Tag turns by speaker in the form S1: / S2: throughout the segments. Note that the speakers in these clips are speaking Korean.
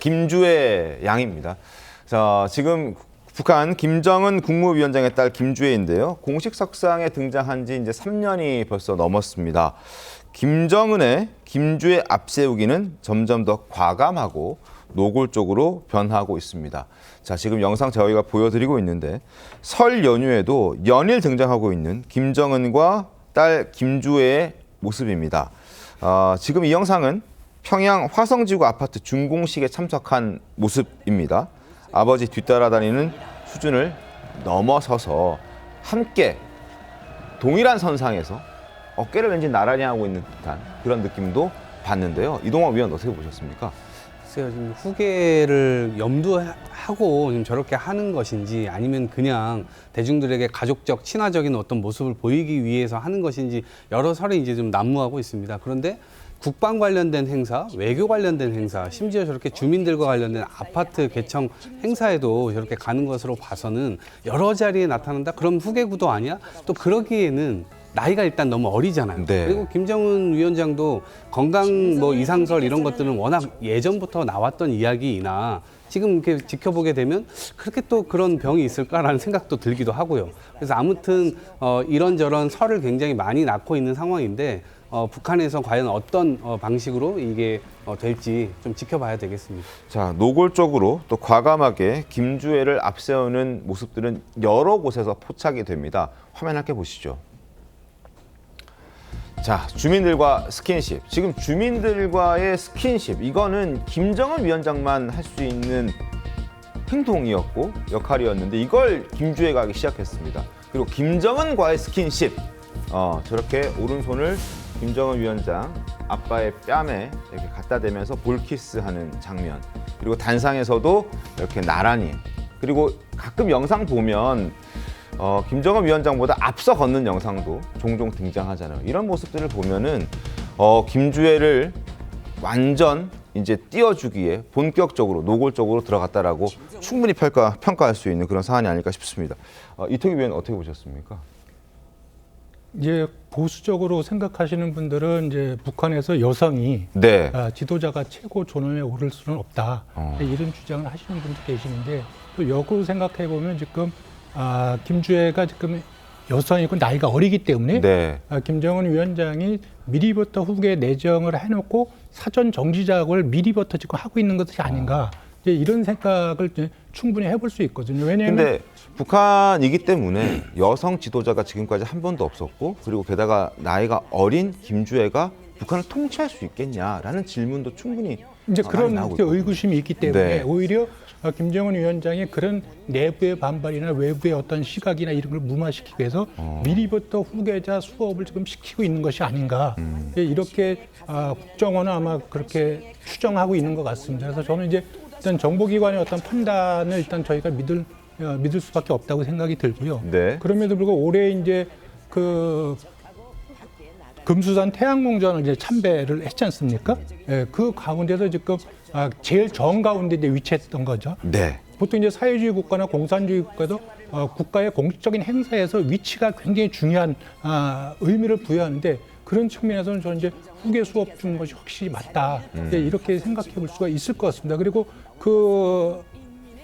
S1: 김주애 양입니다. 자, 지금 북한 김정은 국무위원장의 딸 김주애인데요. 공식 석상에 등장한 지 이제 3년이 벌써 넘었습니다. 김정은의 김주애 앞세우기는 점점 더 과감하고 노골적으로 변하고 있습니다. 자, 지금 영상 저희가 보여드리고 있는데 설 연휴에도 연일 등장하고 있는 김정은과 딸 김주애의 모습입니다. 지금 이 영상은 평양 화성지구 아파트 준공식에 참석한 모습입니다. 아버지 뒤따라다니는 수준을 넘어서서 함께 동일한 선상에서 어깨를 왠지 나란히 하고 있는 듯한 그런 느낌도 봤는데요. 이동환 위원 어떻게 보셨습니까?
S2: 글쎄요, 지금 후계를 염두하고 지금 저렇게 하는 것인지 아니면 그냥 대중들에게 가족적, 친화적인 어떤 모습을 보이기 위해서 하는 것인지 여러 설이 이제 좀 난무하고 있습니다. 그런데 국방 관련된 행사, 외교 관련된 행사, 심지어 저렇게 주민들과 관련된 아파트 개청 행사에도 저렇게 가는 것으로 봐서는 여러 자리에 나타난다? 그럼 후계 구도 아니야? 또 그러기에는 나이가 일단 너무 어리잖아요.
S1: 네.
S2: 그리고 김정은 위원장도 건강 이상설 이런 것들은 워낙 예전부터 나왔던 이야기이나 지금 이렇게 지켜보게 되면 그렇게 또 그런 병이 있을까라는 생각도 들기도 하고요. 그래서 아무튼 이런저런 설을 굉장히 많이 낳고 있는 상황인데 북한에서 과연 어떤 방식으로 이게 될지 좀 지켜봐야 되겠습니다.
S1: 자, 노골적으로 또 과감하게 김주애를 앞세우는 모습들은 여러 곳에서 포착이 됩니다. 화면 함께 보시죠. 자, 주민들과 스킨십. 지금 주민들과의 스킨십, 이거는 김정은 위원장만 할 수 있는 행동이었고 역할이었는데 이걸 김주애가 하기 시작했습니다. 그리고 김정은과의 스킨십. 저렇게 오른손을 김정은 위원장 아빠의 뺨에 이렇게 갖다 대면서 볼키스하는 장면. 그리고 단상에서도 이렇게 나란히. 그리고 가끔 영상 보면 김정은 위원장보다 앞서 걷는 영상도 종종 등장하잖아요. 이런 모습들을 보면은 김주애를 완전 이제 띄워주기에 본격적으로 노골적으로 들어갔다라고 충분히 평가할 수 있는 그런 사안이 아닐까 싶습니다. 이태규 위원 어떻게 보셨습니까?
S3: 이제 보수적으로 생각하시는 분들은 이제 북한에서 여성이
S1: 네.
S3: 지도자가 최고 존엄에 오를 수는 없다. 이런 주장을 하시는 분도 계시는데 또 역으로 생각해 보면 지금 김주애가 지금 여성이고 나이가 어리기 때문에
S1: 네.
S3: 김정은 위원장이 미리부터 후계 내정을 해놓고 사전 정지 작업을 미리부터 지금 하고 있는 것이 아닌가 이제 이런 생각을 충분히 해볼 수 있거든요. 왜냐하면
S1: 근데 북한이기 때문에 여성 지도자가 지금까지 한 번도 없었고 그리고 게다가 나이가 어린 김주애가 북한을 통치할 수 있겠냐라는 질문도 충분히
S3: 이제
S1: 많이
S3: 그런
S1: 나오고 있거든요.
S3: 의구심이 있기 때문에
S1: 네.
S3: 오히려 김정은 위원장의 그런 내부의 반발이나 외부의 어떤 시각이나 이런 걸 무마시키기 위해서 미리부터 후계자 수업을 지금 시키고 있는 것이 아닌가 이렇게 국정원은 아마 그렇게 추정하고 있는 것 같습니다. 그래서 저는 이제 일단 정보기관의 어떤 판단을 일단 저희가 믿을 수밖에 없다고 생각이 들고요.
S1: 네.
S3: 그럼에도 불구하고 올해 이제 그 금수산 태양궁전을 이제 참배를 했지 않습니까? 예, 그 가운데서 지금 제일 정 가운데 이제 위치했던 거죠.
S1: 네.
S3: 보통 이제 사회주의 국가나 공산주의 국가도 국가의 공식적인 행사에서 위치가 굉장히 중요한 의미를 부여하는데 그런 측면에서는 저는 이제 후계 수업 주는 것이 확실히 맞다. 이렇게 생각해 볼 수가 있을 것 같습니다. 그리고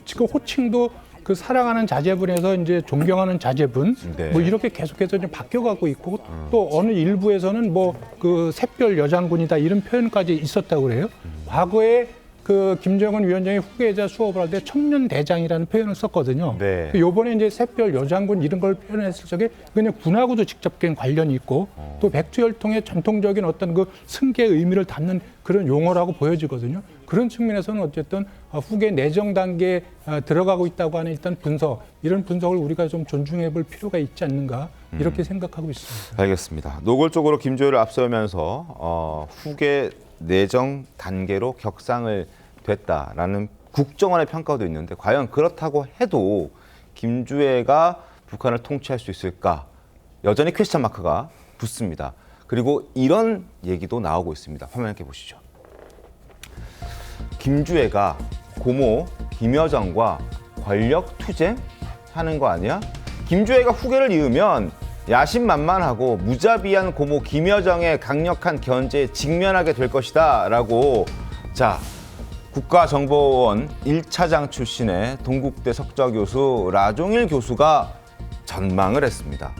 S3: 지금 호칭도 그 사랑하는 자제분에서 이제 존경하는 자제분
S1: 네.
S3: 뭐 이렇게 계속해서 좀 바뀌어가고 있고 또 어느 일부에서는 뭐 그 샛별 여장군이다 이런 표현까지 있었다고 그래요. 과거에 그 김정은 위원장이 후계자 수업을 할 때 청년대장이라는 표현을 썼거든요.
S1: 네.
S3: 요번에 이제 샛별 여장군 이런 걸 표현했을 적에 그냥 군하고도 직접적인 관련이 있고 또 백두혈통의 전통적인 어떤 그 승계의 의미를 담는 그런 용어라고 보여지거든요. 그런 측면에서는 어쨌든 후계 내정 단계에 들어가고 있다고 하는 일단 이런 분석을 우리가 좀 존중해 볼 필요가 있지 않는가 이렇게 생각하고 있습니다.
S1: 알겠습니다. 노골적으로 김주애를 앞세우면서 후계 내정 단계로 격상을 됐다라는 국정원의 평가도 있는데 과연 그렇다고 해도 김주애가 북한을 통치할 수 있을까? 여전히 퀘스천 마크가 붙습니다. 그리고 이런 얘기도 나오고 있습니다. 화면 함께 보시죠. 김주애가 고모 김여정과 권력 투쟁하는 거 아니야? 김주애가 후계를 이으면 야심만만하고 무자비한 고모 김여정의 강력한 견제에 직면하게 될 것이다 라고 자 국가정보원 1차장 출신의 동국대 석좌교수 라종일 교수가 전망을 했습니다.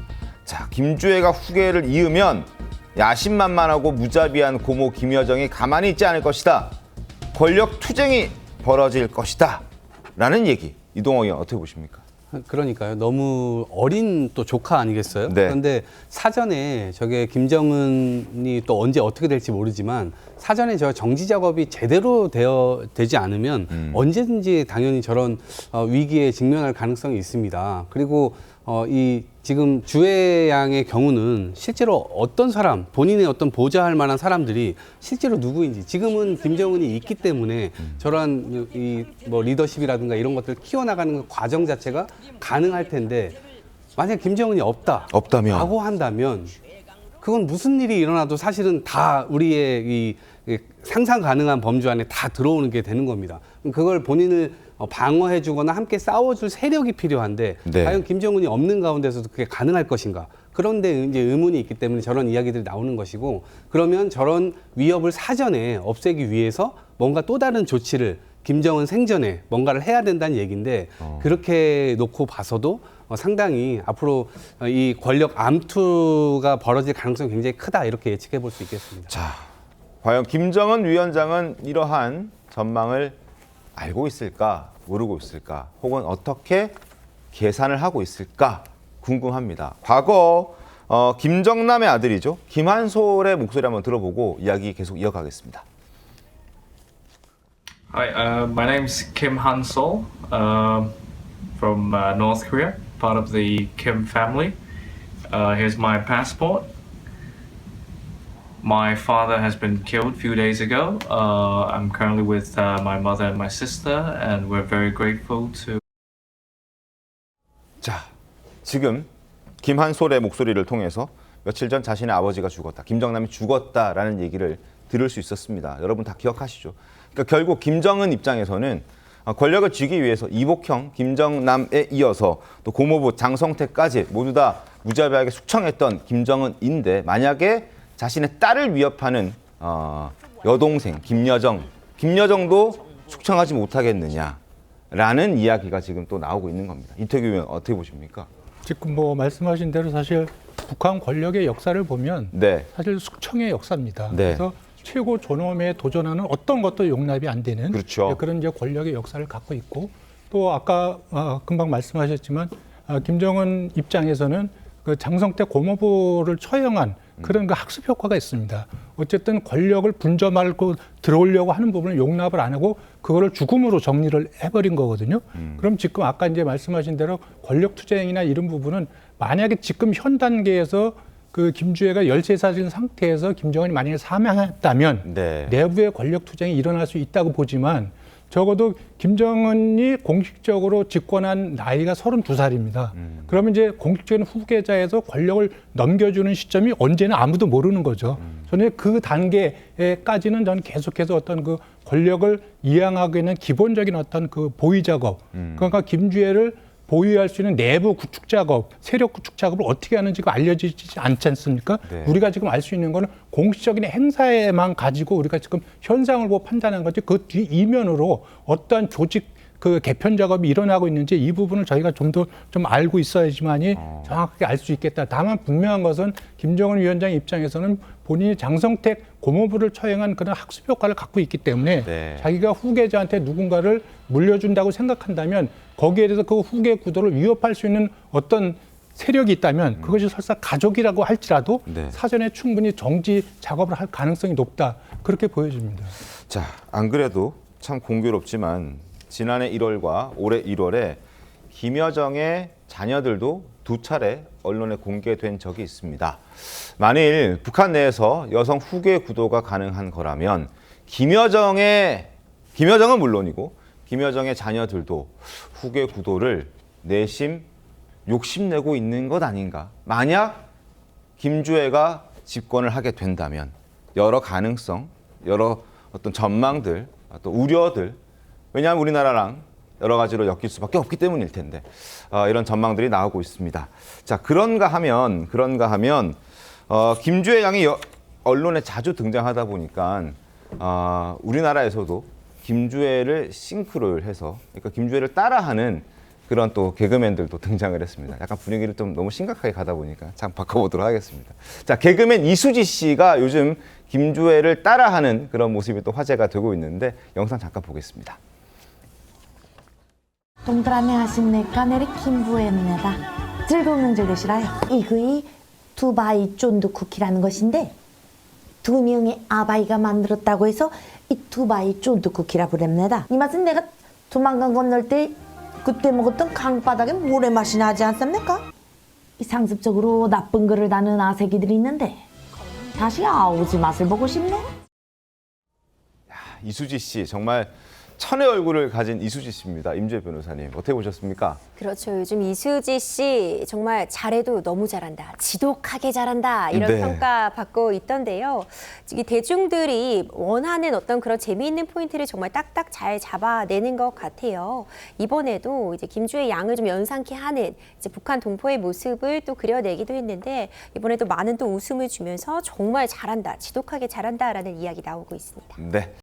S1: 자, 김주애가 후계를 이으면 야심만만하고 무자비한 고모 김여정이 가만히 있지 않을 것이다. 권력 투쟁이 벌어질 것이다. 라는 얘기. 이동호 의원 어떻게 보십니까?
S2: 그러니까요. 너무 어린 또 조카 아니겠어요?
S1: 네.
S2: 그런데 사전에 저게 김정은이 또 언제 어떻게 될지 모르지만 사전에 저 정지 작업이 제대로 되지 않으면 언제든지 당연히 저런 위기에 직면할 가능성이 있습니다. 그리고 이 지금 주애 양의 경우는 실제로 어떤 사람, 본인의 어떤 보좌할 만한 사람들이 실제로 누구인지 지금은 김정은이 있기 때문에 저러한 이 뭐 리더십이라든가 이런 것들을 키워나가는 그 과정 자체가 가능할 텐데 만약 김정은이
S1: 없다면?
S2: 라고 한다면 그건 무슨 일이 일어나도 사실은 다 우리의 이 상상 가능한 범주 안에 다 들어오는 게 되는 겁니다. 그걸 본인을 방어해주거나 함께 싸워줄 세력이 필요한데
S1: 네.
S2: 과연 김정은이 없는 가운데서도 그게 가능할 것인가? 그런데 이제 의문이 있기 때문에 저런 이야기들이 나오는 것이고 그러면 저런 위협을 사전에 없애기 위해서 뭔가 또 다른 조치를 김정은 생전에 뭔가를 해야 된다는 얘기인데 그렇게 놓고 봐서도 상당히 앞으로 이 권력 암투가 벌어질 가능성이 굉장히 크다 이렇게 예측해 볼 수 있겠습니다.
S1: 자, 과연 김정은 위원장은 이러한 전망을 알고 있을까, 모르고 있을까, 혹은 어떻게 계산을 하고 있을까 궁금합니다. 과거 김정남의 아들이죠. 김한솔의 목소리 한번 들어보고 이야기 계속 이어가겠습니다.
S4: Hi, my name's Kim Han-sol from North Korea, part of the Kim family. Here's my passport. My father has been killed a few days ago. I'm currently with my mother and my sister, and we're very grateful to.
S1: 자, 지금 김한솔의 목소리를 통해서 며칠 전 자신의 아버지가 죽었다, 김정남이 죽었다라는 얘기를 들을 수 있었습니다. 여러분 다 기억하시죠? 그러니까 결국 김정은 입장에서는 권력을 쥐기 위해서 이복형, 김정남에 이어서 또 고모부 장성태까지 모두 다 무자비하게 숙청했던 김정은인데 만약에 자신의 딸을 위협하는 여동생 김여정도 숙청하지 못하겠느냐라는 이야기가 지금 또 나오고 있는 겁니다. 이태규 의원 어떻게 보십니까?
S3: 지금 뭐 말씀하신 대로 사실 북한 권력의 역사를 보면
S1: 네.
S3: 사실 숙청의 역사입니다.
S1: 네.
S3: 그래서 최고 존엄에 도전하는 어떤 것도 용납이 안 되는
S1: 그렇죠.
S3: 그런 이제 권력의 역사를 갖고 있고 또 아까 금방 말씀하셨지만 김정은 입장에서는 그 장성태 고모부를 처형한 그런 그 학습 효과가 있습니다. 어쨌든 권력을 분점하고 들어오려고 하는 부분을 용납을 안 하고 그거를 죽음으로 정리를 해버린 거거든요. 그럼 지금 아까 이제 말씀하신 대로 권력 투쟁이나 이런 부분은 만약에 지금 현 단계에서 그 김주애가 열세사진 상태에서 김정은이 만약에 사망했다면
S1: 네.
S3: 내부의 권력 투쟁이 일어날 수 있다고 보지만 적어도 김정은이 공식적으로 집권한 나이가 32살입니다. 그러면 이제 공식적인 후계자에서 권력을 넘겨주는 시점이 언제는 아무도 모르는 거죠. 저는 그 단계까지는 저는 계속해서 어떤 그 권력을 이양하고 있는 기본적인 어떤 그 보위 작업, 그러니까 김주애를 보유할 수 있는 내부 구축 작업, 세력 구축 작업을 어떻게 하는지가 알려지지 않지 않습니까?
S1: 네.
S3: 우리가 지금 알 수 있는 거는 공식적인 행사에만 가지고 우리가 지금 현상을 보고 판단하는 거지 그 뒤 이면으로 어떠한 조직 그 개편 작업이 일어나고 있는지 이 부분을 저희가 좀 더 좀 알고 있어야지만이 정확하게 알 수 있겠다. 다만 분명한 것은 김정은 위원장 입장에서는 본인이 장성택 고모부를 처형한 그런 학습 효과를 갖고 있기 때문에
S1: 네.
S3: 자기가 후계자한테 누군가를 물려준다고 생각한다면 거기에 대해서 그 후계 구도를 위협할 수 있는 어떤 세력이 있다면 그것이 설사 가족이라고 할지라도
S1: 네.
S3: 사전에 충분히 정지 작업을 할 가능성이 높다. 그렇게 보여집니다.
S1: 자, 안 그래도 참 공교롭지만 지난해 1월과 올해 1월에 김여정의 자녀들도 2차례 언론에 공개된 적이 있습니다. 만일 북한 내에서 여성 후계 구도가 가능한 거라면 김여정은 물론이고 김여정의 자녀들도 후계 구도를 내심 욕심내고 있는 것 아닌가. 만약 김주애가 집권을 하게 된다면 여러 가능성, 여러 어떤 전망들, 또 우려들, 왜냐하면 우리나라랑 여러 가지로 엮일 수밖에 없기 때문일 텐데 이런 전망들이 나오고 있습니다. 자, 그런가 하면 김주애 양이 언론에 자주 등장하다 보니까 우리나라에서도 김주애를 싱크로율해서 그러니까 김주애를 따라하는 그런 또 개그맨들도 등장을 했습니다. 약간 분위기를 좀 너무 심각하게 가다 보니까 참 바꿔보도록 하겠습니다. 자, 개그맨 이수지 씨가 요즘 김주애를 따라하는 그런 모습이 또 화제가 되고 있는데 영상 잠깐 보겠습니다.
S5: 동들 안녕하십니까. 내리 김부애입니다. 즐거운 명절 되시라요. 이거이 두바이 쫀득 쿠키라는 것인데 두 명의 아바이가 만들었다고 해서 이 두바이 쫀득 쿠키라 부릅니다. 이 맛은 내가 조만간 건널 때 그때 먹었던 강바닥에 모래 맛이 나지 않습니까? 이 상습적으로 나쁜 글을 다는 아새끼들이 있는데 다시 아우지 맛을 보고 싶네.
S1: 이수지 씨 정말 천의 얼굴을 가진 이수지 씨입니다. 임주애 변호사님 어떻게 보셨습니까?
S6: 그렇죠. 요즘 이수지 씨 정말 잘해도 너무 잘한다. 지독하게 잘한다. 이런
S1: 네.
S6: 평가 받고 있던데요. 이 대중들이 원하는 어떤 그런 재미있는 포인트를 정말 딱딱 잘 잡아내는 것 같아요. 이번에도 이제 김주애 양을 좀 연상케 하는 이제 북한 동포의 모습을 또 그려내기도 했는데 이번에도 많은 또 웃음을 주면서 정말 잘한다. 지독하게 잘한다라는 이야기 나오고 있습니다.
S1: 네.